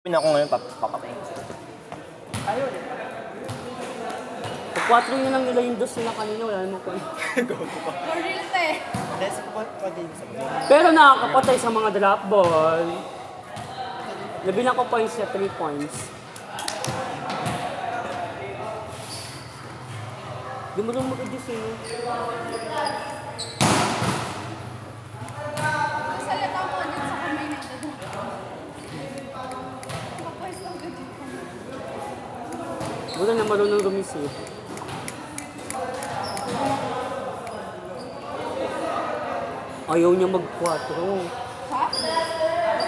Ako ngayon, papatay. Ayun. Pag 4 nyo lang nila yung dos nila kanina, wala naman ko. For real eh. Pero nakakapatay sa mga drop ball. Nabilang ko points na 3 points. Di mo rin mag-reduce yun. Salita mo dyan sa kamay na ito. Kapais lang dyan. Wala na marunong rumisip. Ayaw niya mag-4. Ha?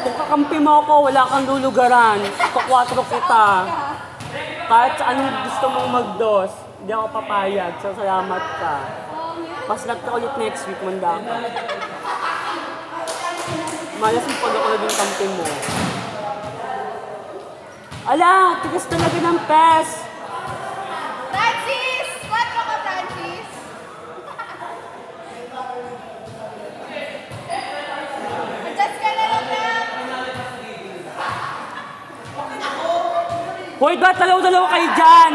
Kung kakampi mo ako, wala kang lulugaran. Pa-4 kita. Kahit sa anong gusto mong mag-dos, hindi ako papayag. So, salamat ka. Paslat ka ulit next week, manda ka. Malas yung pag ako naging kampi mo. Ala, tigas talaga ng pes. Francis! 4 ka, Francis! Adjust ka na lang na! Hoy, ba't dalaw-dalaw kayo dyan?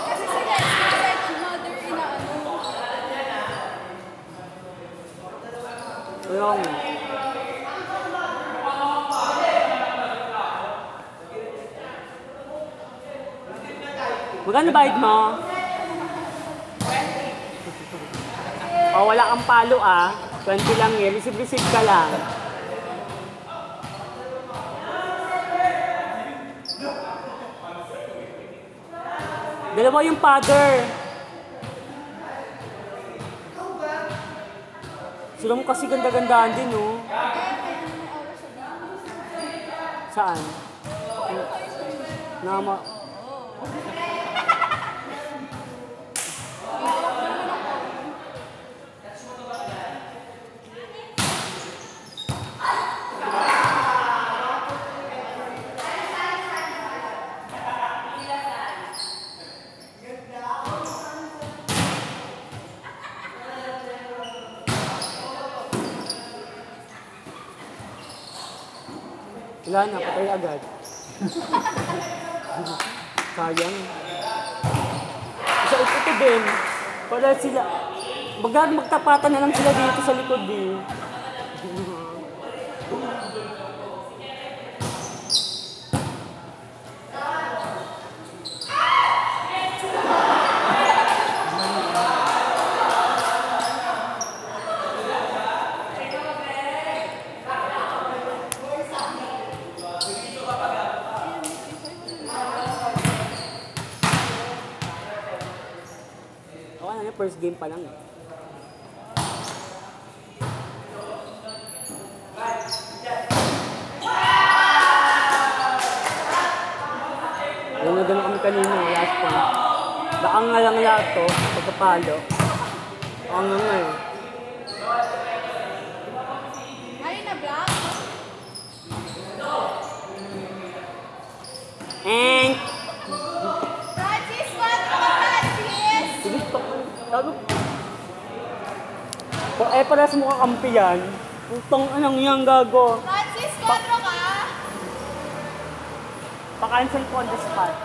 Kasi sila, second mother, inaano. Ayun. Magkano bayad mo? Oh, wala kang palo 20 lang eh. Receive ka lang. Dalawa yung father. Sila mo kasi ganda-gandaan din, no? Saan? Nama. Wala na, patay agad. Sayang. Isa ito din. Para sila, magtapatan na lang sila dito sa likod eh. First game pa lang eh. Alam na gano'n kami kanina, last point. Baka nga lang lahat to, pagkapalo. Baka nga nga eh. Ay, na black? And Francis, 4 ka, Francis! sige, sabi ko. Pares mo kakampi yan. Putong anong yan, gago. Francis, 4 ka! Pa-cancel ko on the spot.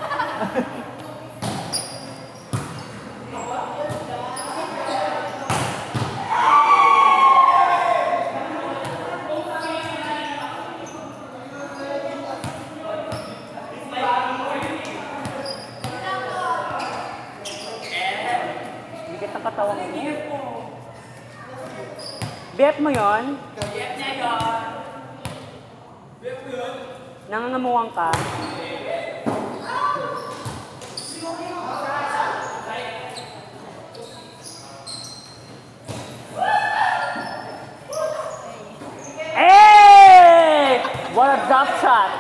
Hindi kita katawang mo. Bet mo yun? Bet niya yun. Bet mo yun? Nangangamuwang ka? Hey! What a drop shot!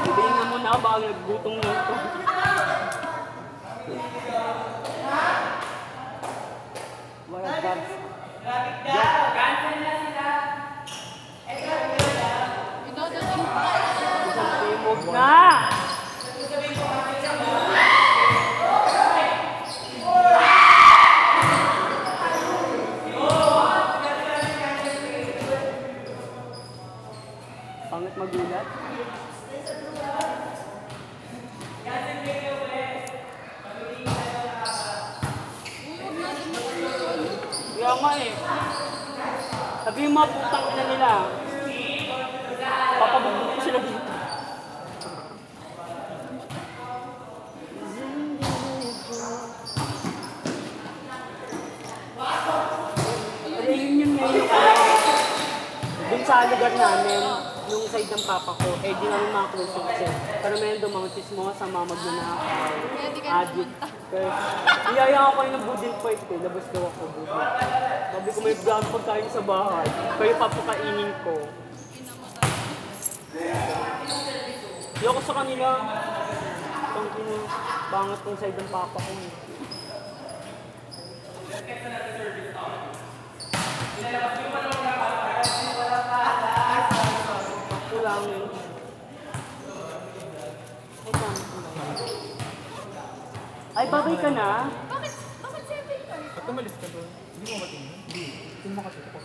Ibigin mo na baka nagbutong na ito. What a drop shot. Inodotin pa. Timog na! nga eh. Sabi yung mga putang ina nila. Papabugbog ko sila dito. Reunion ngayon dun sa lugar namin, yung side ng papa ko, eh di namin mga close yung kasi. Pero meron doon mga chismosa, mga magnanakaw, Kaya di ka addict. Kaya, iyaya ako kayo ng budil fight ko, labas daw ako budil. Sabi ko may vlog pagkain sa bahay, kayo papakainin ko. Di ako sa kanila, itong bangat kong side ng papa ko. Kulangin. Ay, babay ka na? Bakit 7 ka? Ba't umalis ka doon? Hindi mo matingin? Hindi. Hindi mo kasi ako.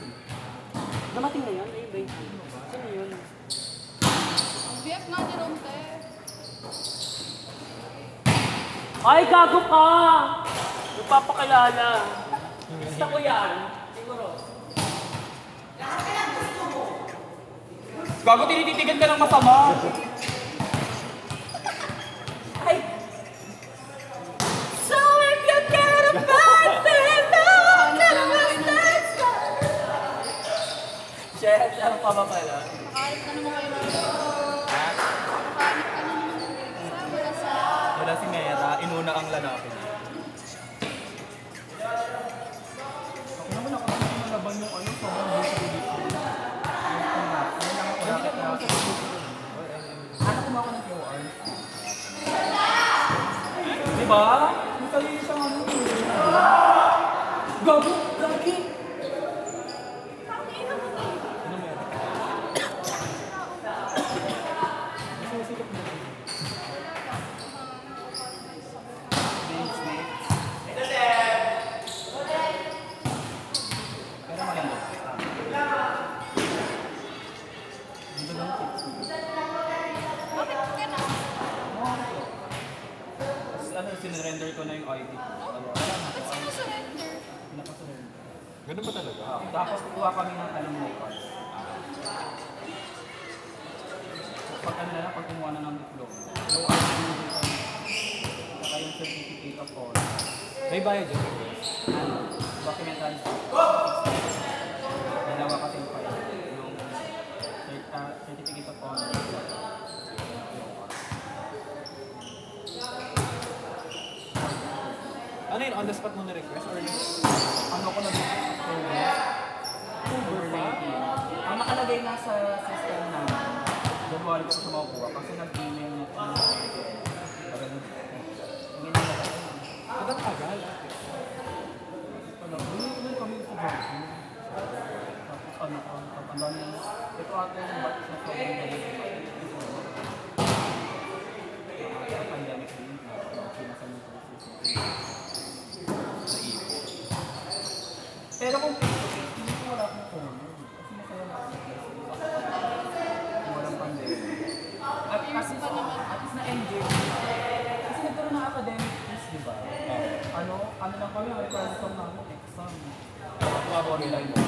Namating na yan? Ay, ba yun? Sino yun? BF nga ni Romte. Ay, gago ka! Nagpapakilala. Gusto ko yan. Siguro. Gago, tinititigan ka ng masama! Ay! So if you care about me, love, never mistakes. Shit, ano pa ba pala? Nakahanap ka naman kayo ng Nakahanap ka naman ng wala sa... Wala si Mera, inuna ang lalaki. Ako naman ako kasi malaban yung ano, sobrang beautiful dito. Ano kumaka ng QR? Diba? May kayo isang ano. Gago! Gagi! Ano meron? Susikap mo. Pero maganda. Dito lang tips. Bakit ka na? Tapos ano, sinurrender ko na yung ID. Ba't sinusurrender? Nakasurrender. Ganun ba talaga? Tapos kukuha kami ng alumni card. Pag ano na lang, pag kumuha na ng diploma. So, ID din kami. Saka yung certificate of honor. May bayad yun. Ano, documentary. Dalawa kasi yung file. Yung certificate of honor. Ano yun? On the spot mo na-request? Or Ano ko nag-October? October 19. Ang nakalagay nga sa system namin, January ko siya makukuha kasi nag-email na ito. Hindi na nakalagay. Ba't tagal? Hindi kami sa Brazil. Tapos ano, ang dami yung, ito ata yung batch na sobrang galing. Sa pandemic din, pinasan yung process. Pero kung face-to-face, hindi ko wala akong phone. Kasi masaya na ako. Kung walang pandemic. At kasi at least na-enjoy. Kasi nagkaroon ng academic quiz, di ba? Ano lang kami, may present namin, exam. Online mo.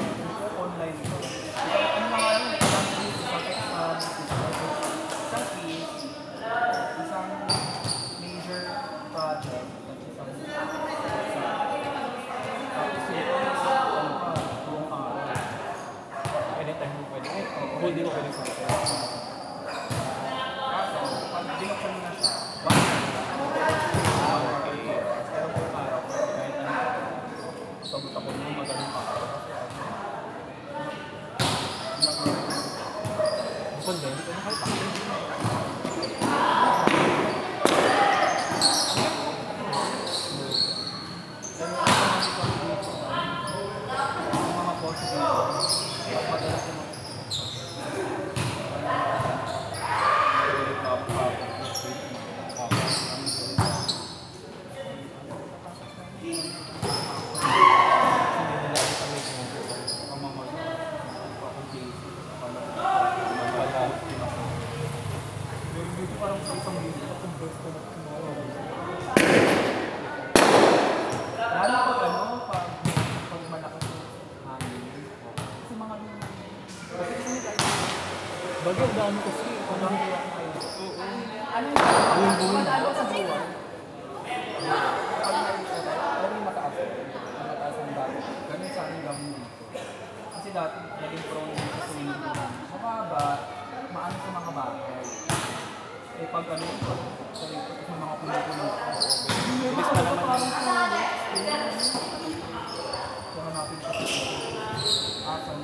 Online ko. Ano nga yun, isang quiz, isang exam, isang quiz, isang major project, at isang exam. Tapos yun, ano pa, buong araw. Anytime mo pwede. Ay, whole day mo pwede sa akin. Kaso, pag binuksan mo na siya, okay. Pero buong araw, kahit ano, sabot ako nung magaling araw. Bukod din, ito na kayo pa. Yung mga bosses dito, madalas yung parang sa isang video, converse ko na tomorrow. Lalo pag ano, pag malakas yung talaga, ang dami kasi. Ang dami ko lang kayo. Ano yung madalo sa buwan? Pag may mataas ang dami. Ganun sa akin gawin dito. Kasi dati, naging prone sa swimming ko. Mababa, maano sa mga bagay. Eh pag ano yung sa mga pumupulo. Bilis pa naman yun. So hanapin ko sa asan.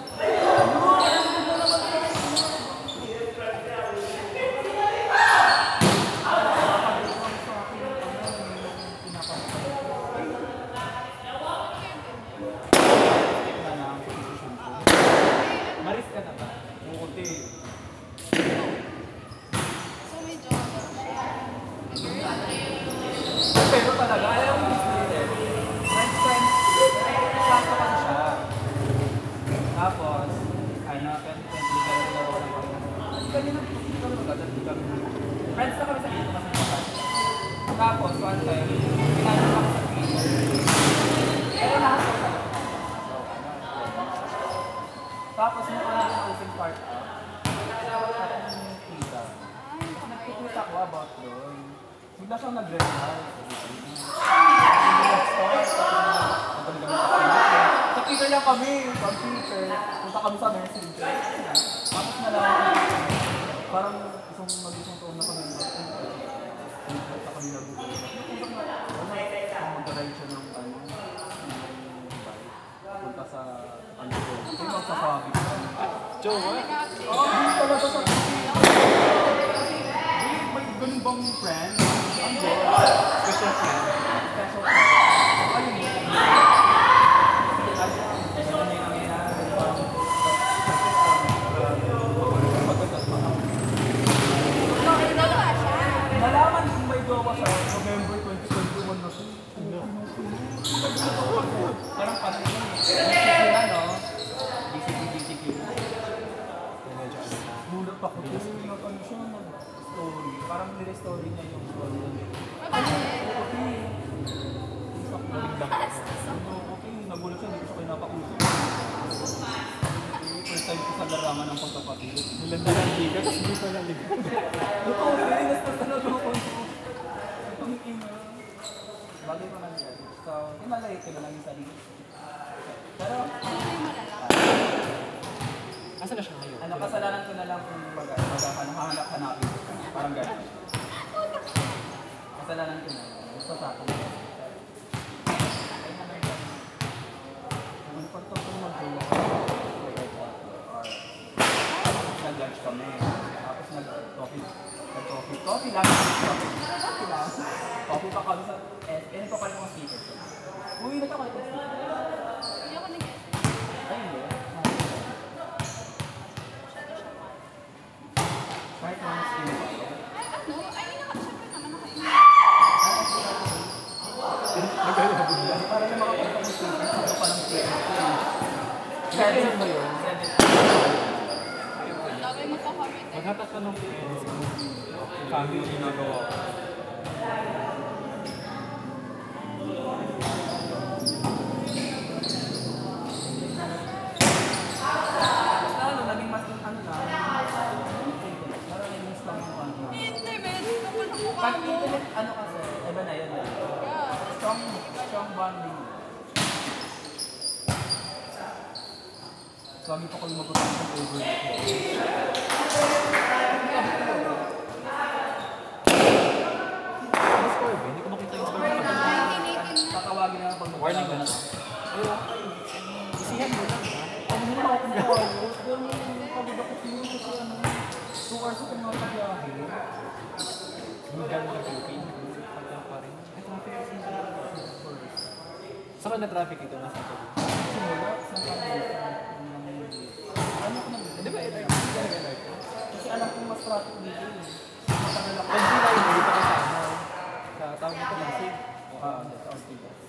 Maris ka na ba? Puti. So may jowa siya. Pero talaga, ayaw mo yung friend. Sakto kasi siya. Tapos, ano, legal na daw lang kami. Ganyan na, ikaw na magagad, friends na kami sa dito kasi magagad. Tapos, one time, pinano kami sa Twitter. Pero lahat ko talaga. Tapos, nung ano yung open part up, at yung tita. Nagtitweet ako about doon. Bigla siyang nag-reply. Sa Twitter lang kami, from Twitter. Punta kami sa messenger. Tapos nalaman ko, parang mag-isang taon na kami. Punta kami nag-google. Mag-ride siya ng ano, punta sa ano ko. Kasi magsasabi ko. Jowa? Oo, hindi talaga sa may ganun bang friend? Ang Special friend. special friend. Ayun yun. Nalaman kung may jowa sa November 2021 na siya. Parang panay yun eh. DCQ na, no? DCQ. Mulat ako kasi nag-ano siya, nag-story. Parang nire-story niya yung story. Okay, nagulat siya, hindi ko siya kayo napakusap. First time ko sa larangan ng pagkapatid. Malanda ng liga, tapos hindi pa naliga. Ito, serious na talaga ako. Ang ina. Bagay pa man yan. So, himalay ko na lang yung sarili. Pero, Asa na siya ngayon? ano, kasalanan ko na lang kung maghahanap-hanapin. Parang gano'n. Kasalanan ko na. Gusto sa akin. Ang pagtotoo mag-jowa nag-lunch kami. Tapos nag-coffee lang. Coffee pa kami sa SM. Pa pala mga speakers. Uy, nagkakalit ng speakers. Hindi ako nag-get. Ay, hindi. Kahit mga speakers. Ano? Ay, syempre naman nakain. Para na makapagpag ng speakers. Ano pa ng speakers? Kailan ba yun? Lagay mo sa comment. Maghatak ka ng parents mo. Family yung ginagawa ko. Basta ano, naging mas ano na. Parang naging mas lang yung ano. Internet. Kapag nakuha Pag mo. internet, ano kasi, iba na yun. Yeah. Strong bonding. So, lagi pa kami magkakaroon ng over. Ano score ba? Hindi ko makita yung score. 1918 na. Tatawagin na lang pag Warning na lang. Isihan mo lang. Ano mo ako kung ano? Pero pagod ako yun kasi ano, 2 hours ako mga pagbiyahe. Lugan na Philippine. Pagka pa rin. Ay, traffic kasi siya. Saan na traffic ito? Nasa ito. Simula, sa kanila. Ano ko nang Di ba LRT? Talaga LRT? kasi alam kong mas traffic dito eh. Matagal ako. Pag di lang, hindi pa kasama. Sa tawag nito Pasig. Sa Ortigas.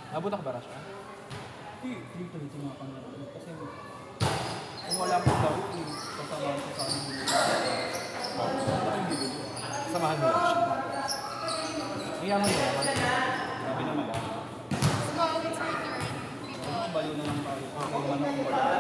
Nabot ako ba siya? Dito nga kami. Kasi kung wala po daw, kasama ko sa ano. Samahan mo lang siya. Mayaman mo naman. Sabi naman lang. Small, it's hard to earn. Baliw na lang tayo. Kung ano kung wala.